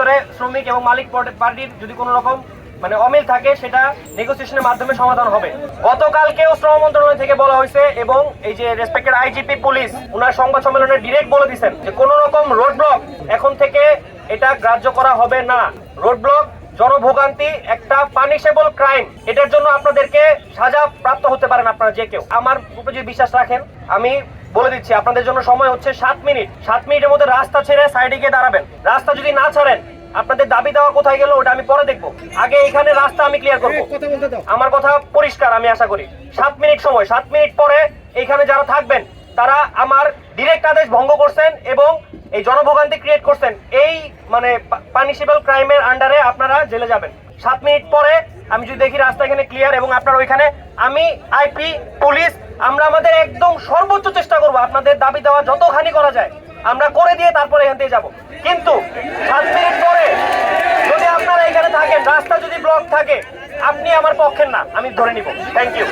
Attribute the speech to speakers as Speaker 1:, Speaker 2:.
Speaker 1: ভিতরে শ্রমিক এবং মালিক পার্টির যদি কোনো রকম মানে অমিল থাকে সেটা নেগোসিয়েশনের মাধ্যমে সমাধান হবে। গতকালকেও শ্রম মন্ত্রণালয় থেকে বলা হয়েছে এবং এই যে রেসপেক্টেড আইজিপি পুলিশ ওনার সংবাদ সম্মেলনে ডিরেক্ট বলে দিয়েছেন যে কোনো রকম রোড ব্লক এখন থেকে এটা গ্রাহ্য করা হবে না। রোড ব্লক জনভোগান্তি একটা পানিশেবল ক্রাইম, এটার জন্য আপনাদেরকে সাজা প্রাপ্ত হতে পারেন আপনারা যে কেউ। আমার উপরে যদি বিশ্বাস রাখেন আমি বলে দিচ্ছি আপনাদের জন্য সময় হচ্ছে 7 মিনিট। 7 মিনিটের মধ্যে রাস্তা ছেড়ে সাইডে গিয়ে দাঁড়াবেন। রাস্তা যদি না ছাড়েন আপনাদের দাবি দেওয়া কোথায় গেল ওটা আমি পরে দেখবো। আগে এখানে রাস্তা আমি ক্লিয়ার করবো। আমার কথা পরিষ্কার, আমি আশা করি 7 মিনিট সময়। 7 মিনিট পরে এখানে যারা থাকবেন তারা আমার ডিরেক্ট আদেশ ভঙ্গ করছেন এবং এই জনভোগান্তি ক্রিয়েট করছেন, এই মানে পানিশেবল ক্রাইমের আন্ডারে আপনারা জেলে যাবেন। 7 মিনিট পরে আমি যদি দেখি রাস্তা এখানে ক্লিয়ার এবং আপনার ওইখানে আমি আইপি পুলিশ আমরা আমাদের একদম সর্বোচ্চ চেষ্টা করবো আপনাদের দাবি দেওয়া যতখানি করা যায় আমরা করে দিয়ে তারপরে এখান থেকে যাবো। কিন্তু 7 মিনিট পরে যদি আপনারা এখানে থাকেন, রাস্তা যদি ব্লক থাকে, আপনি আমার পক্ষের না, আমি ধরে নিব। Thank you.